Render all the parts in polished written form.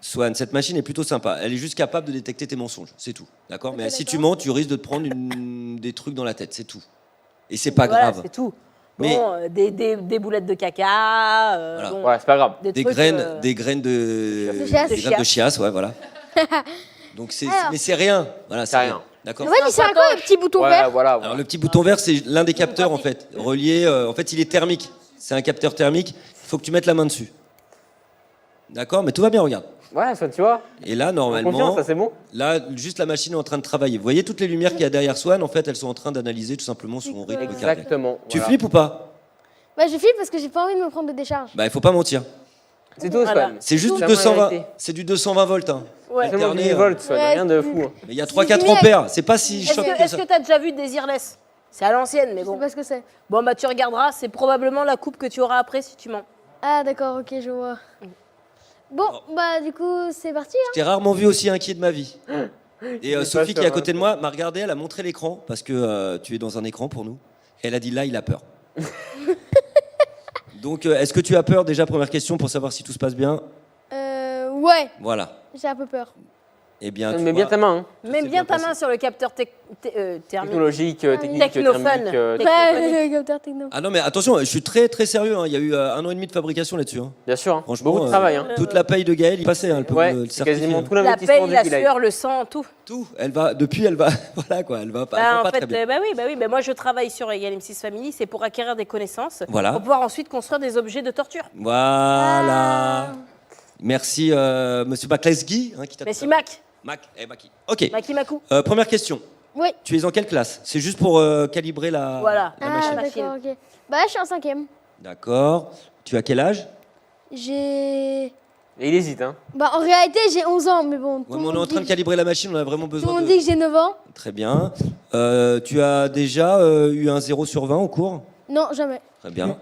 Swan, cette machine est plutôt sympa. Elle est juste capable de détecter tes mensonges, c'est tout. D'accord. Ok, Mais si tu d'accord. mens, tu risques de te prendre des trucs dans la tête, c'est tout. Et c'est pas Voilà, grave. c'est tout. Mais- Bon, des boulettes de caca. Voilà. Bon, Ouais, c'est pas grave. des Des trucs, graines, des graines De des chiasse. graines de chiasse, ouais, voilà. Donc c'est, Alors. mais c'est rien. Voilà, C'est rien. D'accord. Ouais, mais c'est à quoi le petit bouton Ouais, vert? voilà. Alors le petit bouton vert, c'est l'un des capteurs en fait, relié. En fait, il est thermique. C'est un capteur thermique. Il faut que tu mettes la main dessus. D'accord, mais tout va bien, regarde. Ouais, Swan, tu vois. Et là, Confiance, normalement, ça c'est bon. là, juste la machine est en train de travailler. Vous voyez toutes les lumières qu'il y a derrière Swan, en fait, elles sont en train d'analyser tout simplement son rythme cardiaque. Exactement. Tu voilà. flippes ou pas? Bah, je flippe parce que j'ai pas envie de me prendre de décharge. Bah, il faut pas mentir. C'est tout, Voilà. Swan. C'est juste C'est du la 220. vérité. C'est du 220 volts. Hein. Ouais. Seulement Dernier, 10 volts, Swan. ouais, Rien de fou. hein. Mais il y a C'est 3-4 fini avec- ampères. C'est pas si Est-ce choc que que ça. tu as déjà vu Désirless? C'est à l'ancienne, mais Je sais bon. pas ce que c'est. Bon, bah tu regarderas, c'est probablement la coupe que tu auras après si tu mens. Ah, d'accord, ok, je vois. Bon, bah, du coup, c'est parti. Hein. J'ai rarement vu aussi inquiet de ma vie. Et est Sophie, pas qui est à sûr, côté de moi, m'a regardé, elle a montré l'écran, parce que tu es dans un écran pour nous. Et elle a dit là, il a peur. Donc, est-ce que tu as peur déjà, première question, pour savoir si tout se passe bien? Ouais, Voilà. j'ai un peu peur. Eh bien, Swan, tu mets bien vois, ta main. hein. Mets s'est bien bien ta passé. main sur le capteur thermique. Technologique, technique, Technophone. thermique. Ouais, le capteur techno. Ah non, mais attention, je suis très très sérieux. Hein. Il y a eu 1 an et demi de fabrication là-dessus. Hein. Bien sûr. hein. Franchement, Beaucoup de travail. hein. toute la paye de Gaël, il passait. Hein. Elle peut Ouais, me le c'est certifier, quasiment hein. tout La l'investissement paye, la depuis sueur, le sang, tout. Tout. Elle va, depuis, elle va, voilà quoi, elle va pas, elle va Bah, pas en fait, très bien. bah oui, bah moi je travaille sur Egal M6 Family, c'est pour acquérir des connaissances, Voilà. pour pouvoir ensuite construire des objets de torture. Voilà. Merci, monsieur Bakleski. Hein, qui t'a Merci tout Mac, Mac, Maki. Ok. Maki Makou. Première question. Oui. Tu es en quelle classe? C'est juste pour calibrer la, Voilà. la Ah, machine. machine. d'accord, ok. Bah, je suis en 5e. D'accord. Tu as quel âge? J'ai. Et il hésite. Hein. Bah, en réalité, j'ai 11 ans, mais bon. Ouais, mais on est en train de calibrer la machine, on a vraiment Tout le besoin monde de... dit que j'ai 9 ans. Très bien. Tu as déjà eu un 0 sur 20 au cours? Non, jamais. Très bien.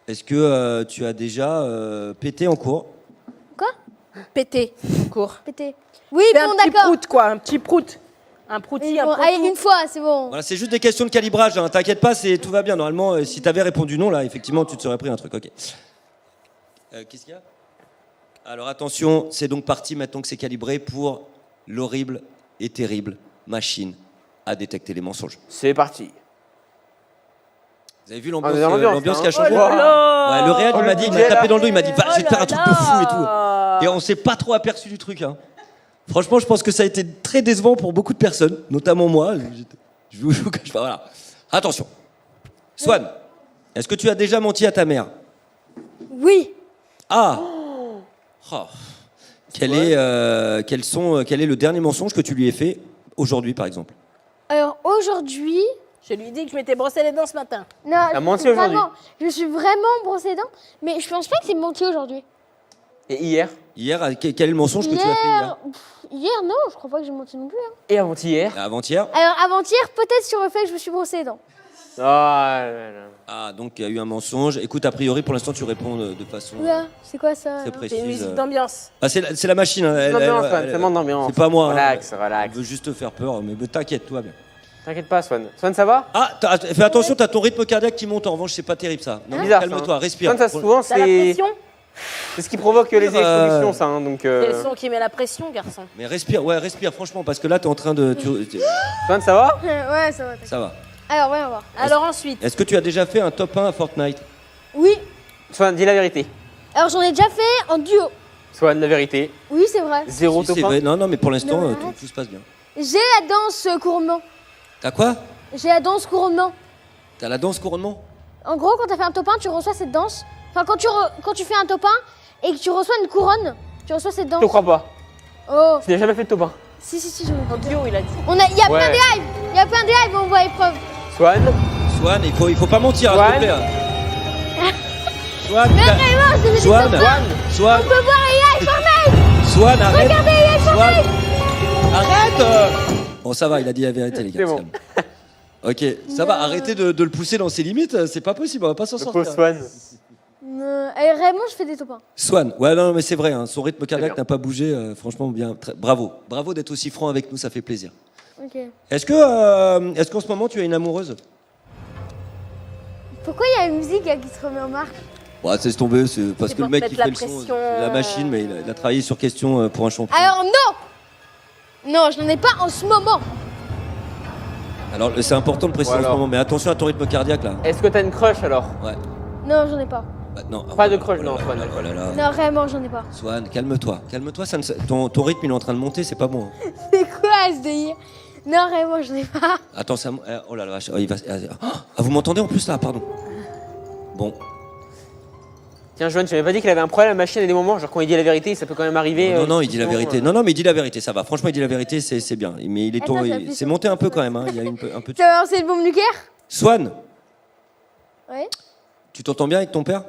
Est-ce que tu as déjà pété en cours? Quoi? Pété, court. Pété. Oui, C'est un bon, petit d'accord. prout quoi, un petit prout. Un Mais prouti, bon, un allez, proutou. une fois, c'est bon. Voilà, c'est juste des questions de calibrage, hein. T'inquiète pas, tout va bien. Normalement, si t'avais répondu non, là, effectivement, tu te serais pris un truc. Ok. Qu'est-ce qu'il y a? Alors attention, c'est donc parti maintenant que c'est calibré pour l'horrible et terrible machine à détecter les mensonges. C'est parti. Vous avez vu Ah, l'ambiance, mais l'ambiance, l'ambiance hein. qui a changé? Oh là là. Ouais, le réel, il Oh, m'a le dit, il m'a budget, tapé là. dans le dos, il m'a dit, va, je vais te faire un truc de fou et tout. là. Et on s'est pas trop aperçu du truc. Hein. Franchement, je pense que ça a été très décevant pour beaucoup de personnes, notamment moi. Je vous cache pas. Voilà. Attention. Swan, est-ce que tu as déjà menti à ta mère? Oui. Ah. Oh. Quel est le dernier mensonge que tu lui as fait aujourd'hui, par exemple? Alors, aujourd'hui. Je lui ai dit que je m'étais brossé les dents ce matin. Non, T'as menti aujourd'hui. vraiment, je suis vraiment brossé les dents, mais je pense pas que c'est menti aujourd'hui. Et hier? Hier, quel est le mensonge que tu as fait hier? Hier, non, je crois pas que j'ai menti non plus. Hein. Et avant-hier? Avant-hier? Alors, avant-hier, peut-être sur le fait que je me suis brossé les dents. Oh là là. Ah, donc il y a eu un mensonge. Écoute, a priori, pour l'instant, tu réponds de façon Oula, c'est quoi ça très alors précise. C'est une musique d'ambiance. Ah, c'est la machine. Hein. L'ambiance, Swan, tellement d'ambiance. C'est pas moi. Relax, hein. relax. Je veux juste te faire peur, mais t'inquiète, tout va bien. T'inquiète pas, Swan. Swan, ça va? Ah, fais attention, t'as ton rythme cardiaque qui monte. En revanche, c'est pas terrible ça. Non, Bizarre, ça, calme-toi, hein. respire. Swan, ça, souvent, T'as la c'est pression? ce qui provoque les électrocutions, ça. hein, donc, C'est le son qui met la pression, garçon. Mais respire, ouais, respire, franchement, parce que là, t'es en train de. Swan, ça va? Ouais, ça va. t'inquiète. Ça va. Alors, voyons voir. Alors ensuite, Est-ce que tu as déjà fait un top 1 à Fortnite? Oui. Swan, dis la vérité. Alors, j'en ai déjà fait en duo. Swan, la vérité. Oui, c'est vrai. Zéro Si, top c'est 1. vrai. Non, mais pour l'instant, Non, mais tout, arrête. tout se passe bien. J'ai la danse couronnement. T'as quoi? J'ai la danse couronnement. T'as la danse couronnement? En gros, quand t'as fait un top 1, tu reçois cette danse. Enfin, quand tu fais un top 1 et que tu reçois une couronne, tu reçois cette Je danse. te crois pas. Oh, Tu n'as jamais fait de top 1. si, j'en ai en fait. duo, il a dit. Il y a Ouais. plein de lives. Il y a plein de lives où on voit les preuves. Swan, Swan, il faut pas mentir, hein, s'il te Swan. plaît. Swan, Mais vraiment, j'ai fait des Swan, top 1. Swan, On peut voir les lives Fortnite. Swan, arrête. Regardez les lives Swan, Fortnite. arrête. Bon, ça va, il a dit la vérité, les gars. C'est bon. calme. Ok, ça va, arrêtez de le pousser dans ses limites, c'est pas possible, on va pas s'en le sortir. pauvre Swan. Et vraiment, je fais des top 1. Swan, ouais, non, mais c'est vrai, hein, son rythme cardiaque bien. n'a pas bougé, franchement, bien. Bravo, bravo d'être aussi franc avec nous, ça fait plaisir. Ok. Est-ce qu'en ce moment tu as une amoureuse? Pourquoi il y a une musique là, qui se remet en marche? Bon, c'est tombé, c'est parce C'est que le pour mec mettre qui la fait le son, pression, c'est la machine, mais il a travaillé sur question pour un champion. Alors non. Non, je n'en ai pas en ce moment. Alors, c'est important de préciser en ce alors. moment, mais attention à ton rythme cardiaque là. Est-ce que t'as une crush alors? Ouais. Non, j'en ai pas. Bah, non. Pas de crush, Oh là non, là, Swan. oh là là. Non, réellement, j'en ai pas. Swan, calme-toi. Calme-toi, ton rythme il est en train de monter, c'est pas bon. hein. C'est quoi ce délire? Non, réellement, j'en ai pas. Attends, oh là là, vache, oh, il va. Ah, vous m'entendez en plus là, pardon. Bon. Tiens, Joanne, tu m'avais pas dit qu'il avait un problème à la machine à des moments, genre quand il dit la vérité, ça peut quand même arriver. Non, non, il dit la sinon, vérité. Non, non, mais il dit la vérité, ça va. Franchement, il dit la vérité, c'est bien. Mais il est Attends, j'appuie c'est sur- monté un peu quand même. Hein. Il y a un peu. Tu vas lancer une bombe nucléaire? Swan, Ouais. tu t'entends bien avec ton père?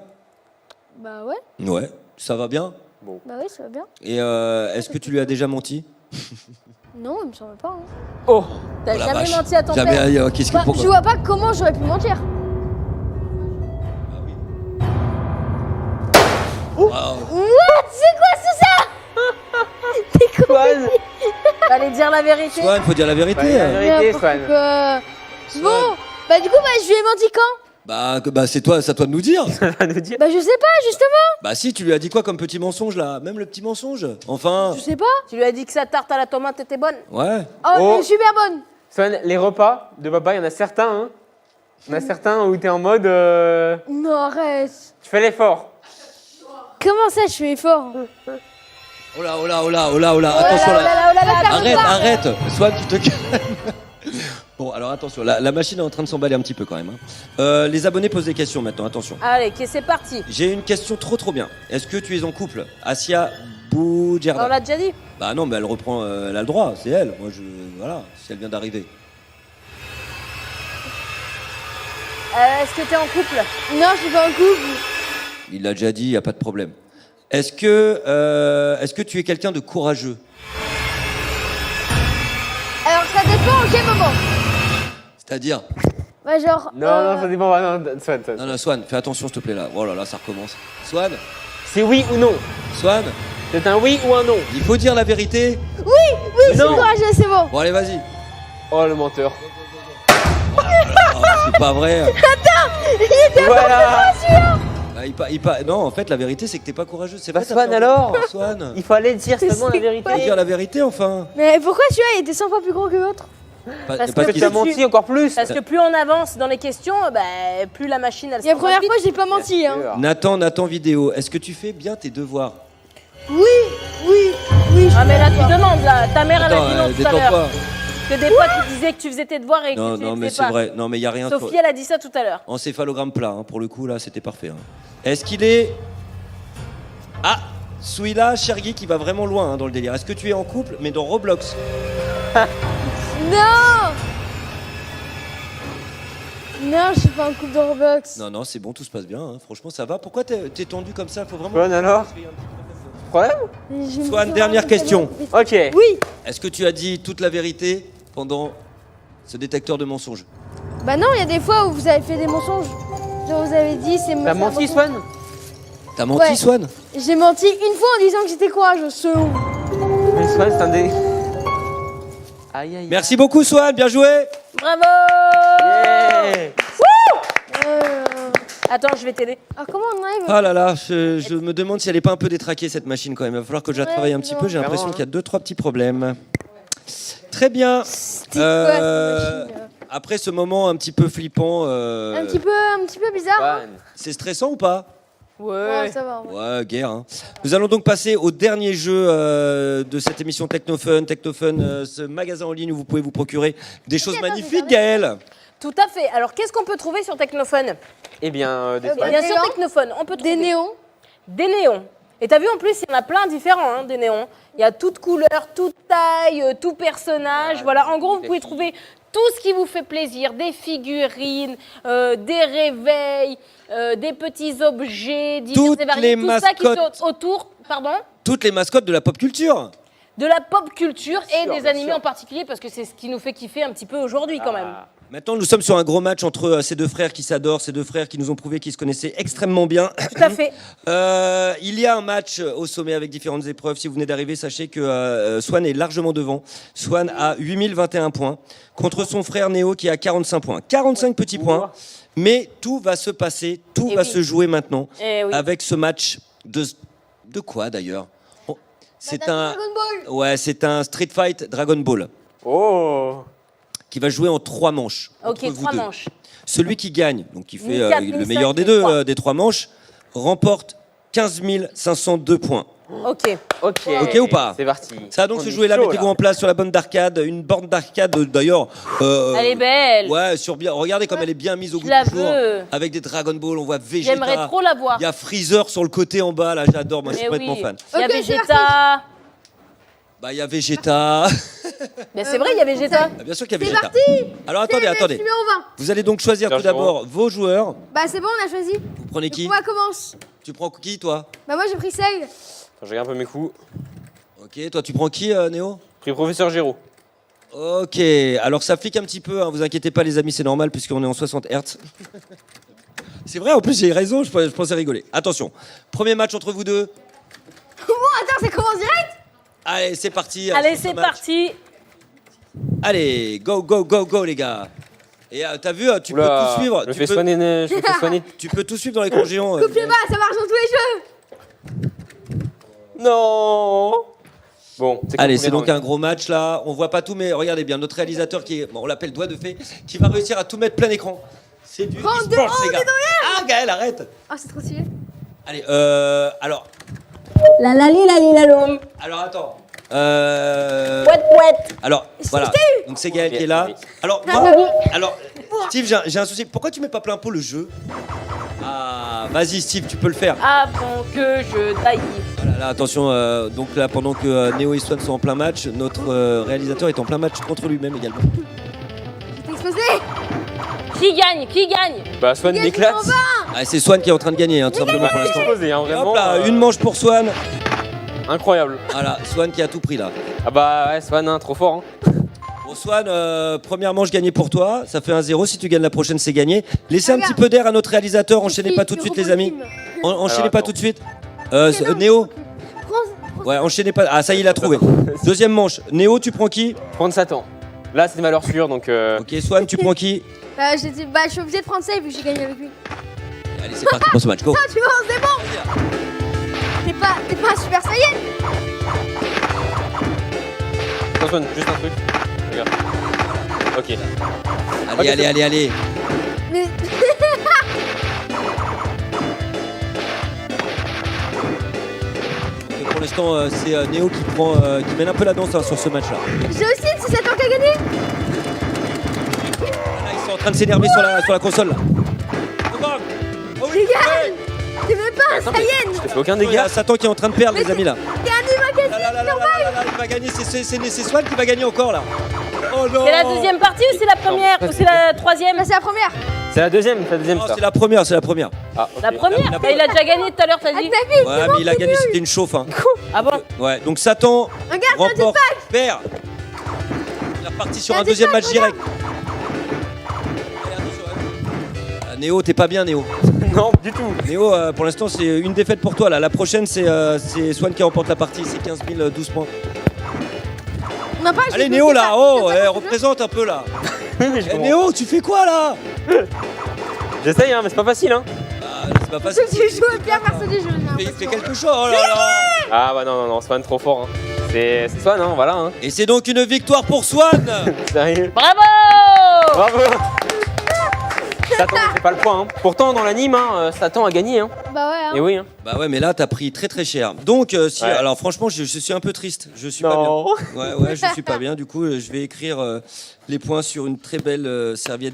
Bah ouais. Ouais. Ça va bien? Bah oui, ça va bien. Et est-ce que tu lui as déjà menti? Non, il me semble pas. Hein. Oh, T'as Oh la jamais vache. menti à ton Jamais. père. Qu'est-ce que Bah, pourquoi je vois pas comment j'aurais pu mentir. Waouh. What? C'est quoi ça? T'es con. Swan. Fallait dire la vérité. Swan, faut dire la vérité. Ouais, la vérité, N'importe Swan. quoi. Bon, bah du coup, bah, je lui ai menti quand? Bah c'est toi, c'est à toi de nous dire. Ça va nous dire. Bah je sais pas, justement. Bah si, tu lui as dit quoi comme petit mensonge là? Même le petit mensonge. Enfin. Je sais pas. Tu lui as dit que sa tarte à la tomate était bonne. Ouais. Oh, Oh. elle est super bonne. Swan, les repas de papa, il y en a certains, hein. Il y en a certains où t'es en mode. Non, arrête. Tu fais l'effort. Comment ça, je fais effort? Oh là, oh là, oh là, oh là, oh là. Attention là. Oh là là. Arrête, arrête. Swan, tu te calmes. Bon, alors attention, la machine est en train de s'emballer un petit peu quand même. Hein. Les abonnés posent des questions maintenant, attention. Allez, c'est parti. J'ai une question trop bien. Est-ce que tu es en couple? Asia On Boudjerda. l'a déjà dit. Bah non, mais elle reprend, elle a le droit, c'est elle. Moi, voilà, si elle vient d'arriver. Est-ce que t'es en couple? Non, je suis pas en couple. Il l'a déjà dit, y a pas de problème. Est-ce que tu es quelqu'un de courageux? Alors, ça dépend en quel moment. C'est-à-dire? Bah genre... Non, non, ça dépend pas. Non, Swan, Swan. Non, non, Swan, fais attention, s'il te plaît, là. Oh là là, ça recommence. Swan, C'est oui ou non. Swan, C'est un oui ou un non. il faut dire la vérité. Oui, je suis Non. courageux, c'est bon. Bon, allez, vas-y. Oh, le menteur. Oh, c'est pas vrai. Voilà. Non, en fait, la vérité, c'est que t'es pas courageux. C'est Bah, vrai, t'as Swan, pas- alors Swan, Il fallait dire seulement la faut vérité. dire la vérité, enfin. Mais pourquoi celui-là, il était 100 fois plus gros que l'autre? Parce Parce que Parce que qu'il- tu as menti encore plus. Parce que plus on avance dans les questions, bah, plus la machine elle Et la se première vite. fois, j'ai pas menti. Hein. Nathan vidéo, est-ce que tu fais bien tes devoirs? Oui, oui, oui. Ah mais là tu demandes là, ta mère elle Attends, a dit non tout à détends-toi. l'heure. Que des fois tu disais que tu faisais tes devoirs et que Non, tu non, les mais faisais c'est pas. vrai. Non, mais il y a rien. Sophie elle a dit ça tout à l'heure. Encéphalogramme plat, hein. Pour le coup, là, c'était parfait. Hein. Est-ce qu'il est... Ah, celui-là, Chergui, qui va vraiment loin hein, dans le délire. Est-ce que tu es en couple, mais dans Roblox? Non. Non, je suis pas en couple de Roblox. Non, non, c'est bon, tout se passe bien. Hein. Franchement, ça va. Pourquoi t'es tendu comme ça? Faut vraiment... Swan, alors Problème Je me Swan, suis dernière vraiment- question. Ok. Oui. Est-ce que tu as dit toute la vérité pendant ce détecteur de mensonges? Bah non, il y a des fois où vous avez fait des mensonges. Genre vous avez dit c'est... T'as menti, Swan T'as menti, Ouais. Swan? J'ai menti une fois en disant que j'étais courageux. Selon. Mais Swan, c'est un dé. Aïe, aïe. Merci beaucoup, Swan. Bien joué. Bravo. Yeah. Attends, je vais t'aider. Alors comment on arrive? Ah là là, je me demande si elle est pas un peu détraquée cette machine quand même. Il va falloir que je la Ouais, travaille un petit non. peu. J'ai l'impression Vraiment, qu'il y a 2-3 petits problèmes. Très bien. C'était quoi cette machine? Après ce moment un petit peu flippant, Un petit peu bizarre. Hein. Swan. c'est stressant ou pas? Ouais, ça va. Ouais, guerre. Hein. Nous allons donc passer au dernier jeu de cette émission Technofun. Technofun, ce magasin en ligne où vous pouvez vous procurer des choses attends, magnifiques, j'ai Gaël. Tout à fait. Alors qu'est-ce qu'on peut trouver sur Technophone? Eh bien, des bah, Swan. Bien Des sûr néons. Technophone, on peut trouver Des néons. des néons. Et t'as vu en plus, il y en a plein différents hein, des néons. Il y a toute couleur, toute taille, tout personnage. Voilà, en gros, vous pouvez trouver tout ce qui vous fait plaisir, des figurines, des réveils, des petits objets divers Toutes et variés, les tout ça qui mascottes. sont autour, pardon, Toutes les mascottes de la pop culture. de la pop culture et sûr, des bien animés sûr. en particulier parce que c'est ce qui nous fait kiffer un petit peu aujourd'hui quand même. Ah. Maintenant, nous sommes sur un gros match entre ces deux frères qui s'adorent, ces deux frères qui nous ont prouvé qu'ils se connaissaient extrêmement bien. Tout à fait. Il y a un match au sommet avec différentes épreuves. Si vous venez d'arriver, sachez que Swan est largement devant. Swan a 8021 points contre son frère Néo qui a 45 points. 45 petits points. Mais tout va se passer, tout Eh va oui. se jouer maintenant Eh oui. avec ce match de quoi d'ailleurs? C'est un Dragon Ball. ouais, c'est un Street Fight Dragon Ball Oh. qui va jouer en 3 manches. Ok, entre vous 3 deux. manches. Celui qui gagne, donc qui fait 1004, le 1005, meilleur des les deux trois. des 3 manches, remporte 15 502 points. Ok. Ok. Ok ou pas? C'est parti. Ça va donc On se est jouer là, chaud, mettez-vous en place sur la borne d'arcade, une borne d'arcade d'ailleurs. Elle est belle. Ouais, sur bien. Regardez comme elle est bien mise au Je goût la du jour. veux. Avec des Dragon Ball, on voit Vegeta. J'aimerais trop la voir. Il y a Freezer sur le côté en bas, là, j'adore, moi je suis Mais complètement oui. fan. Il y a Ok, c'est Vegeta. Bah, il y a Vegeta. Mais c'est vrai, il y a Vegeta. Ah, bien sûr qu'il y a C'est Vegeta. parti. Alors attendez, C'est le attendez. numéro 20. Vous allez donc choisir tout Sergio. d'abord vos joueurs. Bah c'est bon, on a choisi. Vous prenez qui? Moi commence. Tu prends qui, toi? Bah moi j'ai pris Sale. Attends, je regarde un peu mes coups. Ok, toi tu prends qui, Néo? Pris professeur Giro. Ok, alors ça flique un petit peu, hein, vous inquiétez pas les amis, c'est normal puisqu'on est en 60 Hz. C'est vrai, en plus j'ai raison, je pensais rigoler. Attention, premier match entre vous deux. Bon, attends, ça commence direct. Allez, c'est parti. Allez, sur ce c'est match. parti. Allez, go, go, go, go les gars. Et t'as vu, tu peux tout suivre. Je me fais soigner. Je me fais soigner. Tu peux tout suivre dans l'écran géant. Coupe les bas, ça marche dans tous les jeux. Non. Bon. Allez, c'est donc un gros match là. On voit pas tout, mais regardez bien, notre réalisateur qui est, bon, on l'appelle doigt de fée, qui va réussir à tout mettre plein écran. C'est du Prends e-sport, deux, les gars. Ah, Gaël, arrête. Ah, c'est trop stylé. Allez, alors La la li la li la lom. alors attends. Pouette pouette. Alors voilà, donc c'est Gaël qui est là. Oui. Alors, Ah, moi, alors Steve, j'ai un souci. Pourquoi tu mets pas plein pot le jeu? Ah, vas-y Steve, tu peux le faire. Avant que je taille. Voilà, là, attention, donc là, pendant que Néo et Swan sont en plein match, notre réalisateur est en plein match contre lui-même également. J'étais explosé. Qui gagne? Qui gagne? Bah, Swan Yes, m'éclate. numéro 20. Ah, c'est Swan qui est en train de gagner, hein, tout simplement pour l'instant. Explosé, hein, Et vraiment. hop là, une manche pour Swan. Incroyable. Voilà, Swan qui a tout pris là. Ah bah ouais, Swan, hein, trop fort. Hein. Bon, Swan, première manche gagnée pour toi. Ça fait 1-0. Si tu gagnes la prochaine, c'est gagné. Laissez un Regarde. petit peu d'air à notre réalisateur. Enchaînez pas Tu tout de suite, reprends les le amis. film. Enchaînez Alors, pas attends. tout de suite. non. Néo. Prends- Ouais, enchaînez pas. Ah, ça y est, il a trouvé. Deuxième manche. Néo, tu prends qui? Prendre Satan. Là, c'est valeur sûre, donc. Ok, Swan, tu prends qui? Bah, je suis obligé de prendre Sale vu que j'ai gagné avec lui. Allez, c'est parti pour ce match. Go. Ah, tu vois, c'est bon. T'es pas un super saiyan. Attends, Swan, juste un truc. Regarde. Ok. Allez, allez, allez. Mais Et pour l'instant, c'est Néo qui mène un peu la danse hein, sur ce match-là. j'ai aussi, c'est Satan qui a gagné. Là, ils sont en train de s'énerver sur la console. Là. Oh oui, ouais. T'es même pas un Attends, mais saiyan. je te fais aucun Il y dégât. a Satan qui est en train de perdre, les amis là. T'es un humain Là, là, là, là, là, là, il va gagner. C'est Swan qui va gagner encore là. Oh non. C'est la deuxième partie ou c'est la première? Ou c'est la troisième? Bah, c'est la première. C'est la deuxième, Non, ça. c'est la première, c'est la première. Ah, ok. La première? Bah, il a déjà gagné tout à l'heure, t'as dit? Ah, David, Ouais, mais il a gagné, c'était une chauffe. Hein. Ah bon? Ouais, donc Satan regarde, remporte, perd. Il est reparti sur un deuxième match direct. Allez, attention, hein. Néo, t'es pas bien, Néo. Non, du tout. Néo, pour l'instant, c'est une défaite pour toi. Là. La prochaine, c'est Swan qui remporte la partie. C'est 15 12 points. on n'a pas. Allez, j'ai Néo, bloqué là. ça. Oh, C'est ça, représente un peu, là. Mais je Eh, comprends. Néo, tu fais quoi, là? J'essaye, hein, mais c'est pas facile, hein. Ah, c'est pas facile. Tu joues au pire perso du jeu. j'ai Fais l'impression. quelque chose. Oh là là. Ah bah non, Swan trop fort. Hein. C'est Swan, hein, voilà. Hein. Et c'est donc une victoire pour Swan. Sérieux. Bravo! Bravo. Satan ne fait pas le point. Hein. Pourtant, dans l'anime, hein, Satan a gagné. Hein. Bah ouais. Hein. Et oui. Hein. Bah ouais, mais là, t'as pris très très cher. Donc, si, Ouais. alors franchement, je suis un peu triste. Je suis Non. pas bien. Ouais, je suis pas bien. Du coup, je vais écrire les points sur une très belle serviette.